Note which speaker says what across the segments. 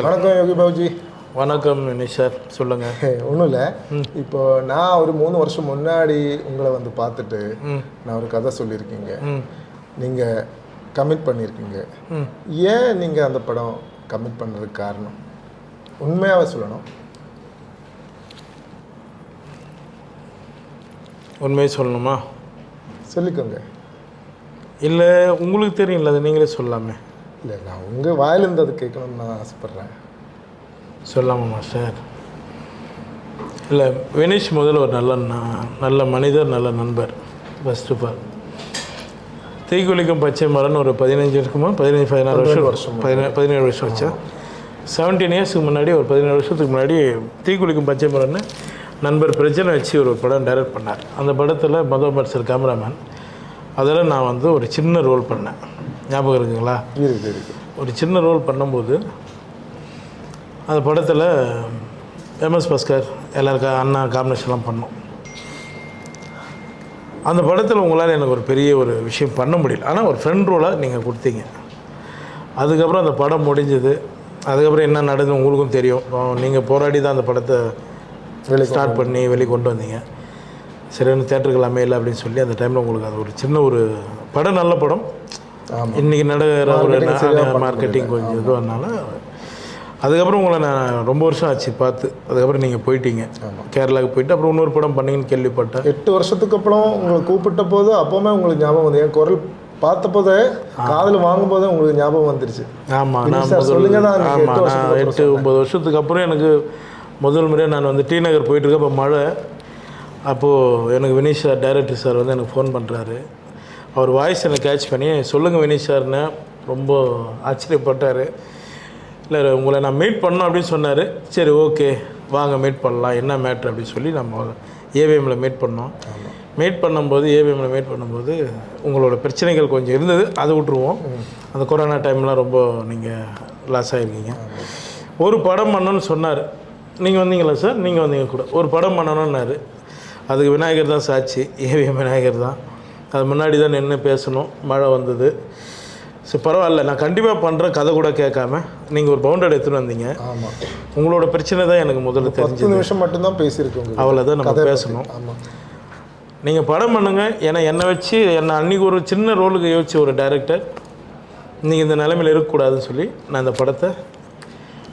Speaker 1: வணக்கம் யோகி பாபுஜி.
Speaker 2: வணக்கம் வினேஷ் சார், சொல்லுங்கள்.
Speaker 1: ஒன்றும் இல்லை, இப்போ நான் ஒரு 3 வருஷம் முன்னாடி உங்களை வந்து பார்த்துட்டு நான் ஒரு கதை சொல்லியிருக்கீங்க. நீங்கள் கமிட் பண்ணியிருக்கீங்க. ஏன் நீங்கள் அந்த படம் கமிட் பண்ணுறதுக்கு காரணம் உண்மையாகவே சொல்லணும்?
Speaker 2: உண்மையை சொல்லணுமா?
Speaker 1: சொல்லிக்கோங்க.
Speaker 2: இல்லை உங்களுக்கு தெரியும்ல, அது நீங்களே சொல்லாமே.
Speaker 1: இல்லை, நான் உங்கள் வாயிலிருந்து அது கேட்கணும்னு நான் ஆசைப்பட்றேன்.
Speaker 2: சொல்லாமா சார்? இல்லை, வினேஷ் முதல்ல ஒரு நல்ல மனிதர், நல்ல நண்பர். ஃபர்ஸ்ட் ஆஃப் ஆல் தீக்குளிக்கும் பச்சை மரம்னு ஒரு 15 இருக்குமா, 16 வருஷம் 17 வருஷம் வச்சா, 17 இயர்ஸுக்கு முன்னாடி, ஒரு 17 வருஷத்துக்கு முன்னாடி தீக்குளிக்கும் பச்சை மரம்னு நண்பர் பிரச்சனை வச்சு ஒரு படம் டைரக்ட் பண்ணார். அந்த படத்தில் மதோபர் சார் கேமராமேன். அதில் நான் வந்து ஒரு சின்ன ரோல் பண்ணேன். ஞாபகம் இருக்குங்களா?
Speaker 1: இருக்கு.
Speaker 2: ஒரு சின்ன ரோல் பண்ணும்போது அந்த படத்தில் எம்எஸ் பாஸ்கர் எல்லாருக்கும் அண்ணா காம்பினேஷன்லாம் பண்ணோம். அந்த படத்தில் உங்களால் எனக்கு ஒரு பெரிய ஒரு விஷயம் பண்ண முடியல. ஆனால் ஒரு ஃப்ரெண்ட் ரோலாக நீங்கள் கொடுத்தீங்க. அதுக்கப்புறம் அந்த படம் முடிஞ்சது. அதுக்கப்புறம் என்ன நடந்தது உங்களுக்கும் தெரியும். நீங்கள் போராடி தான் அந்த படத்தை ஸ்டார்ட் பண்ணி வெளியே கொண்டு வந்தீங்க. சரியான தேட்டருக்கு அமையலை அப்படின்னு சொல்லி அந்த டைமில் உங்களுக்கு அது ஒரு சின்ன ஒரு படம், நல்ல படம். இன்றைக்கி நடக்கிற ஒரு மார்க்கெட்டிங் கொஞ்சம் இதுவானால அதுக்கப்புறம் உங்களை நான் ரொம்ப வருஷம் ஆச்சு பார்த்து. அதுக்கப்புறம் நீங்கள் போயிட்டீங்க கேரளாவுக்கு போயிட்டு, அப்புறம் இன்னொரு படம் பண்ணீங்கன்னு கேள்விப்பட்டேன்.
Speaker 1: 8 வருஷத்துக்கு அப்புறம் உங்களை கூப்பிட்ட போது அப்போவுமே உங்களுக்கு ஞாபகம் வந்து, என் குரல் பார்த்த போதே காதில் வாங்கும் போதே உங்களுக்கு ஞாபகம் வந்துருச்சு.
Speaker 2: ஆமாம், நான் சொல்லுங்க தான். ஆமாம், நான் 8-9 வருஷத்துக்கு அப்புறம் எனக்கு முதல் முறையாக நான் வந்து டி நகர் போயிட்டுருக்கேன். இப்போ மழை. அப்போது எனக்கு வினீஷ் சார், டைரக்டர் சார் வந்து எனக்கு ஃபோன் பண்ணுறாரு. அவர் வாய்ஸ் எனக்கு கேட்ச் பண்ணி, சொல்லுங்கள் வினீஷ் சார்னு ரொம்ப ஆச்சரியப்பட்டார். இல்லை, உங்களை நான் மீட் பண்ணோம் அப்படின்னு சொன்னார். சரி, ஓகே வாங்க மீட் பண்ணலாம், என்ன மேட்ரு அப்படின்னு சொல்லி நம்ம ஏவிஎம்மில் மீட் பண்ணோம். ஏவிஎம்மில் மீட் பண்ணும்போது உங்களோட பிரச்சனைகள் கொஞ்சம் இருந்தது, அதை விட்டுருவோம். அந்த கொரோனா டைம்லாம் ரொம்ப நீங்கள் லாஸ் ஆகிருக்கீங்க. ஒரு படம் பண்ணணும்னு சொன்னார். நீங்கள் வந்தீங்களா சார்? நீங்கள் வந்தீங்க கூட. ஒரு படம் பண்ணணுன்னாரு. அதுக்கு விநாயகர் தான் சாட்சி. ஏவிஎம் விநாயகர் தான். அது முன்னாடி தான் நின்று பேசணும். மழை வந்தது. சரி, பரவாயில்ல, நான் கண்டிப்பாக பண்ணுறேன், கதை கூட கேட்காம நீங்கள் ஒரு பவுண்டர் எடுத்துகிட்டு வந்தீங்க.
Speaker 1: ஆமாம்,
Speaker 2: உங்களோட பிரச்சனை தான் எனக்கு முதல்ல தெரிஞ்சு.
Speaker 1: 10 நிமிஷம் மட்டும்தான் பேசியிருக்கோங்க.
Speaker 2: அவ்வளோதான் நம்ம பேசணும்.
Speaker 1: ஆமாம்,
Speaker 2: நீங்கள் படம் பண்ணுங்கள். ஏன்னா என்னை வச்சு, என்னை அன்றைக்கி ஒரு சின்ன ரோலுக்கு யோசிச்சு ஒரு டைரக்டர் நீங்கள் இந்த நிலைமையில் இருக்கக்கூடாதுன்னு சொல்லி நான் இந்த படத்தை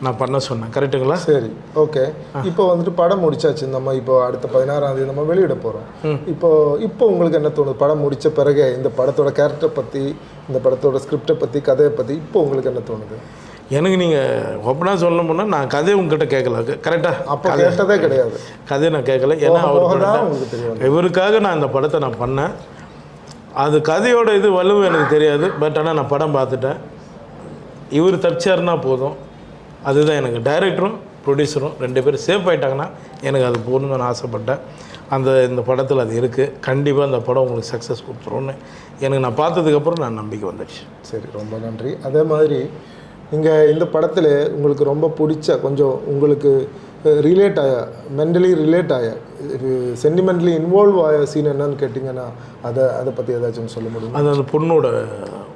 Speaker 2: நான் பண்ண சொன்னேன். கரெக்டுங்களா?
Speaker 1: சரி, ஓகே. இப்போ வந்துட்டு படம் முடிச்சாச்சு. நம்ம இப்போ அடுத்த 16ஆம் தேதி நம்ம வெளியிட போகிறோம். இப்போ உங்களுக்கு என்ன தோணுது? படம் முடித்த பிறகு இந்த படத்தோட கேரக்டர் பற்றி, இந்த படத்தோட ஸ்கிரிப்டை பற்றி, கதையை பற்றி இப்போ உங்களுக்கு என்ன தோணுது?
Speaker 2: எனக்கு நீங்கள் ஓப்பனாக சொல்ல போனால், நான் கதையை உங்ககிட்ட கேட்கல. கரெக்டாக
Speaker 1: அப்போ கேட்டதே கிடையாது.
Speaker 2: கதையை நான் கேட்கல. ஏன்னா
Speaker 1: உங்களுக்கு தெரியும்,
Speaker 2: இவருக்காக நான் இந்த படத்தை நான் பண்ணேன். அது கதையோட இது வலுவும் எனக்கு தெரியாது. பட் ஆனால் நான் படம் பார்த்துட்டேன். இவர் தப்பிச்சாருன்னா போதும். அதுதான் எனக்கு. டைரக்டரும் ப்ரொடியூசரும் 2 பேரும் சேஃப் ஆகிட்டாங்கன்னா எனக்கு அது போகணுன்னு நான் ஆசைப்பட்டேன். இந்த படத்தில் அது இருக்குது. கண்டிப்பாக அந்த படம் உங்களுக்கு சக்ஸஸ் கொடுத்துருவோன்னு எனக்கு நான் பார்த்ததுக்கப்புறம் நான் நம்பிக்கை வந்துடுச்சு.
Speaker 1: சரி, ரொம்ப நன்றி. அதே மாதிரி நீங்கள் இந்த படத்தில் உங்களுக்கு ரொம்ப பிடிச்ச, கொஞ்சம் உங்களுக்கு ரிலேட் ஆய, மென்டலி ரிலேட் ஆய, சென்டிமெண்ட்லி இன்வால்வ் ஆய சீன் என்னன்னு கேட்டிங்கன்னா அதை பற்றி ஏதாச்சும் சொல்ல முடியும்?
Speaker 2: அது அந்த பொண்ணோட,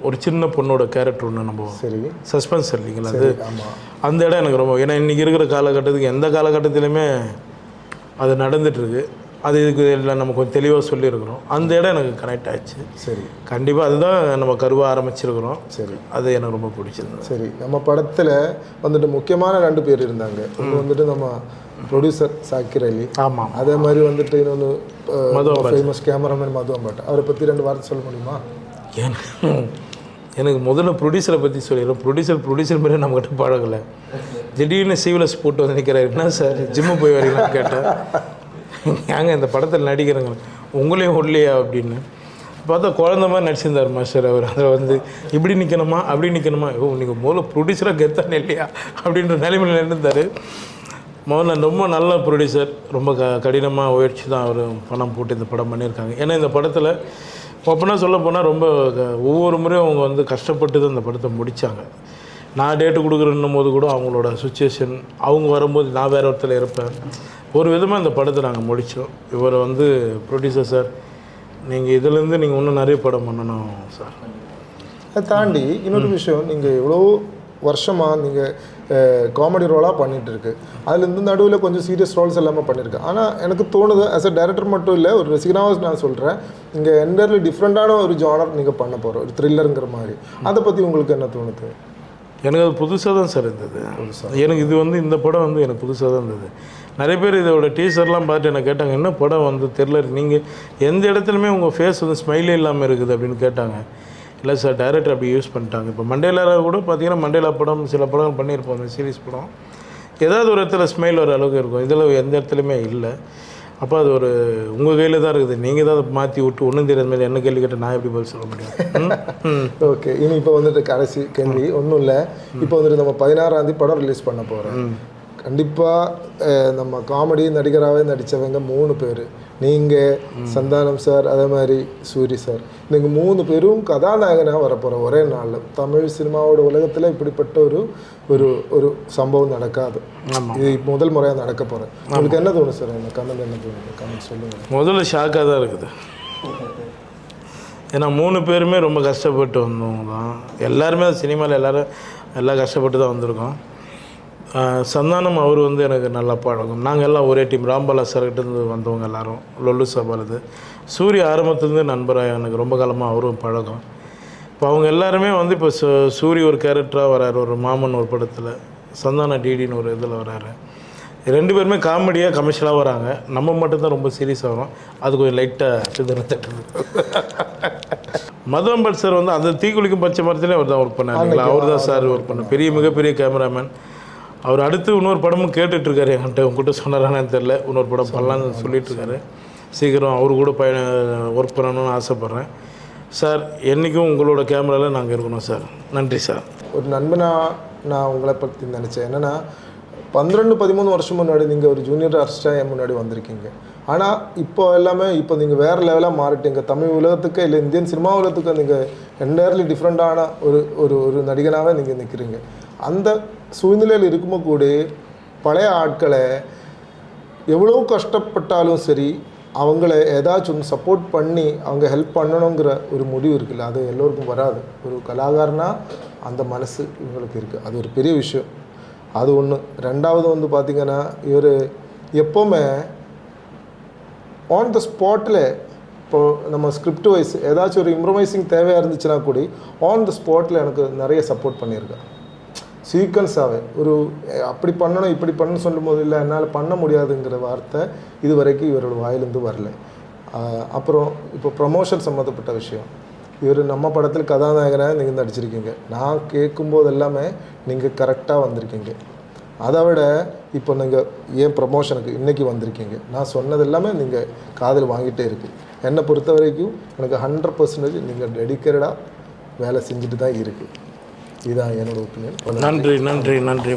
Speaker 2: ஒரு சின்ன பொண்ணோட கேரக்டர் ஒன்று நம்ம.
Speaker 1: சரி,
Speaker 2: சஸ்பென்ஸ் இல்லைங்களா அது?
Speaker 1: ஆமாம்,
Speaker 2: அந்த இடம் எனக்கு ரொம்ப, ஏன்னா இன்றைக்கி இருக்கிற காலகட்டத்துக்கு எந்த காலகட்டத்திலுமே அது நடந்துகிட்ருக்கு. அது இதுக்கு எல்லாம் நம்ம கொஞ்சம் தெளிவாக சொல்லியிருக்கிறோம். அந்த இடம் எனக்கு கனெக்ட் ஆகிடுச்சு.
Speaker 1: சரி,
Speaker 2: கண்டிப்பாக அதுதான் நம்ம கருவாக ஆரம்பிச்சிருக்கிறோம்.
Speaker 1: சரி,
Speaker 2: அது எனக்கு ரொம்ப பிடிச்சிருந்தது.
Speaker 1: சரி, நம்ம படத்தில் வந்துட்டு முக்கியமான 2 பேர் இருந்தாங்க. ஒன்று வந்துட்டு நம்ம ப்ரொடியூசர் சாக்கிர் அலி.
Speaker 2: ஆமாம்.
Speaker 1: அதே மாதிரி வந்துட்டு இன்னொன்று ஃபேமஸ் கேமராமேன் மது அம்பாட். அவரை பற்றி 2 வார்த்தை சொல்ல முடியுமா?
Speaker 2: எனக்கு முதல்ல ப்ரொடியூசரை பற்றி சொல்லிடுறோம். ப்ரொடியூசர் மாதிரி நம்மகிட்ட பழகலை. திடீர்னு சீவலஸ் போட்டு வந்து நிற்கிறாரு. என்ன சார் ஜிம்மு போய் வரீங்களான்னு கேட்டேன். ஏங்க இந்த படத்தில் நடிக்கிறேங்க, உங்களையும் உள்ளையா அப்படின்னு பார்த்தா குழந்த மாதிரி நடிச்சிருந்தார் மாஸ்டர். அவர் அதில் வந்து இப்படி நிற்கணுமா, அப்படி நிற்கணுமா, நீங்கள் முதல்ல ப்ரொடியூசராக கெத்தானே இல்லையா அப்படின்ற நிலைமையில் இருந்தார். முதல்ல ரொம்ப நல்ல ப்ரொடியூசர். ரொம்ப கடினமாக முயற்சி தான் அவர் பணம் போட்டு இந்த படம் பண்ணியிருக்காங்க. ஏன்னா இந்த படத்தில் ஓப்பனாக சொல்ல போனால் ரொம்ப ஒவ்வொரு முறையும் அவங்க வந்து கஷ்டப்பட்டு தான் இந்த படத்தை முடித்தாங்க. நான் டேட்டு கொடுக்குறேன்னும் போது கூட அவங்களோட சுச்சுவேஷன், அவங்க வரும்போது நான் வேறு ஒருத்தர் இருப்பேன். ஒரு விதமாக இந்த படத்தை நாங்கள் முடித்தோம். இவரை வந்து ப்ரொடியூசர் சார், நீங்கள் இதிலேருந்து நீங்கள் இன்னும் நிறைய படம் பண்ணணும் சார்.
Speaker 1: அதை தாண்டி இன்னொரு விஷயம், நீங்கள் எவ்வளோ வருஷமாக நீங்கள் காமெடி ரோலாக பண்ணிகிட்டு இருக்கு. அதுலேருந்து நடுவில் கொஞ்சம் சீரியஸ் ரோல்ஸ் எல்லாமே பண்ணியிருக்கு. ஆனால் எனக்கு தோணுது ஆஸ் அ டைரக்டர் மட்டும் இல்லை, ஒரு ரசிகனாக நான் சொல்கிறேன், இங்கே என்டர்லி டிஃப்ரெண்ட்டான ஒரு ஜானர் நீங்கள் பண்ண போகிற ஒரு த்ரில்லருங்கிற மாதிரி. அதை பற்றி உங்களுக்கு என்ன தோணுது?
Speaker 2: எனக்கு அது புதுசாக தான் சார் இருந்தது. எனக்கு இது வந்து இந்த படம் வந்து எனக்கு புதுசாக தான் இருந்தது. நிறைய பேர் இதோட டீசர்லாம் பார்த்து என்ன கேட்டாங்க, என்ன படம் வந்து தெரில, நீங்கள் எந்த இடத்துலையுமே உங்கள் ஃபேஸ் வந்து ஸ்மைலே இல்லாமல் இருக்குது அப்படின்னு கேட்டாங்க. இல்லை சார், டைரக்டர் அப்படி யூஸ் பண்ணிட்டாங்க. இப்போ மண்டேலா கூட பார்த்தீங்கன்னா மண்டேலா படம் சில படம் பண்ணியிருப்போம், அந்த சீரிஸ் படம் ஏதாவது ஒரு இடத்துல ஸ்மைல் வர அளவுக்கு இருக்கும். இதில் எந்த இடத்துலையுமே இல்லை. அப்போ அது ஒரு உங்கள் கையில் தான் இருக்குது. நீங்கள் தான் அதை மாற்றி விட்டு ஒன்றும் தெரியாத மாதிரி என்ன கேள்வி கேட்டால் நான் எப்படி பதில் சொல்ல முடியும்?
Speaker 1: ஓகே, இனி இப்போ வந்துட்டு கடைசி கேள்வி ஒன்றும் இல்லை. இப்போ வந்துட்டு நம்ம 16ஆம் தேதி படம் ரிலீஸ் பண்ண போகிறோம். கண்டிப்பாக நம்ம காமெடி நடிகராகவே நடித்தவங்க 3 பேர், நீங்கள், சந்தானம் சார், அதே மாதிரி சூரி சார், நீங்கள் 3 பேரும் கதாநாயகனாக வரப்போகிற ஒரே நாளில் தமிழ் சினிமாவோட உலகத்தில் இப்படிப்பட்ட ஒரு ஒரு சம்பவம் நடக்காது. இது முதல் முறையாக நடக்க போகிறேன். உங்களுக்கு என்ன தோணும் சார்? இந்த கமெண்ட் என்ன தோணுது? கமெண்ட் சொல்லுங்கள்.
Speaker 2: முதல்ல ஷாக்காக தான் இருக்குது. ஏன்னா 3 பேருமே ரொம்ப கஷ்டப்பட்டு வந்தவங்க தான். எல்லாருமே சினிமாவில் எல்லாம் கஷ்டப்பட்டு தான் வந்திருக்கோம். சந்தானம் அவர் வந்து எனக்கு நல்லா பழகும். நாங்கள் எல்லாம் ஒரே டீம். ராம்பாலா சார்கிட்டேருந்து வந்தவங்க எல்லோரும், லொல்லு சபாலது. சூரிய ஆரம்பத்துலேருந்து நண்பராக எனக்கு ரொம்ப காலமாக அவரும் பழகும். இப்போ அவங்க எல்லாருமே வந்து இப்போ சூரிய ஒரு கேரக்டராக வராரு, ஒரு மாமன் ஒரு படத்தில், சந்தானம் டிடின்னு ஒரு இதில் வராரு. 2 பேருமே காமெடியாக கமர்ஷியலாக வராங்க. நம்ம மட்டும்தான் ரொம்ப சீரியஸாக வரும். அது கொஞ்சம் லைட்டாக தட்டுது. மதுரம்பட் சார் வந்து அந்த தீக்குளிக்கும் பச்சை மரத்துலேயே அவர் தான் ஒர்க் பண்ணார். அவர் தான் சார் ஒர்க் பண்ணார். மிகப்பெரிய கேமராமேன். அவர் அடுத்து இன்னொரு படமும் கேட்டுட்ருக்காரு என்கிட்ட. உங்கள்கிட்ட சொன்னாரானு தெரில, இன்னொரு படம் பண்ணலான்னு சொல்லிகிட்ருக்காரு. சீக்கிரம் அவர் கூட ஒர்க் பண்ணணும்னு ஆசைப்பட்றேன் சார். என்றைக்கும் உங்களோட கேமராவில் நாங்கள் இருக்கணும் சார். நன்றி சார்.
Speaker 1: ஒரு நண்பனாக நான் உங்களை பற்றி நினச்சேன். என்னென்னா 12-13 வருஷம் முன்னாடி நீங்கள் ஒரு ஜூனியர் ஆர்டிஸ்டாக என் முன்னாடி வந்திருக்கீங்க. ஆனால் இப்போ எல்லாமே இப்போ நீங்கள் வேறு லெவலாக மாறிட்டீங்க. தமிழ் உலகத்துக்கு இல்லை இந்தியன் சினிமா உலகத்துக்கு நீங்கள் என்டையர்லி டிஃப்ரெண்ட்டான ஒரு நடிகனாகவே நீங்கள் நிற்கிறீங்க. அந்த சூழ்நிலையில் இருக்கும்போது கூட பழைய ஆட்களை எவ்வளோ கஷ்டப்பட்டாலும் சரி, அவங்கள ஏதாச்சும் ஒன்று சப்போர்ட் பண்ணி அவங்க ஹெல்ப் பண்ணணுங்கிற ஒரு முடிவு இருக்குல்ல, அது எல்லோருக்கும் வராது. ஒரு கலாகாரனா அந்த மனசு இவங்களுக்கு இருக்குது. அது ஒரு பெரிய விஷயம். அது ஒன்று. ரெண்டாவது வந்து பார்த்திங்கன்னா, இவர் எப்போவுமே ஆன் த ஸ்பாட்டில், இப்போது நம்ம ஸ்கிரிப்ட் வைஸ் ஏதாச்சும் ஒரு இம்ப்ரவைசிங் தேவையாக இருந்துச்சுன்னா கூட ஆன் த ஸ்பாட்டில் எனக்கு நிறைய சப்போர்ட் பண்ணியிருக்கேன். சீக்வன்ஸாகவே ஒரு அப்படி பண்ணணும் இப்படி பண்ணணும் சொல்லும்போது, இல்லை என்னால் பண்ண முடியாதுங்கிற வார்த்தை இது வரைக்கும் இவரோட வாயிலேருந்து வரல. அப்புறம் இப்போ ப்ரமோஷன் சம்மந்தப்பட்ட விஷயம், இவர் நம்ம படத்தில் கதாநாயகனாக நீங்கள் நடிச்சிருக்கீங்க. நான் கேட்கும்போது எல்லாமே நீங்கள் கரெக்டாக வந்திருக்கீங்க. அதை விட இப்போ நீங்கள் ஏன் ப்ரமோஷனுக்கு இன்றைக்கி வந்திருக்கீங்க, நான் சொன்னது எல்லாமே நீங்கள் காதில் வாங்கிட்டே இருக்குது. என்னை பொறுத்த வரைக்கும் எனக்கு 100% நீங்கள் டெடிக்கேட்டடாக வேலை செஞ்சுட்டு தான் இருக்குது. இதுதான் என்னோடய ஒப்பீனியன்.
Speaker 2: நன்றி நன்றி நன்றி.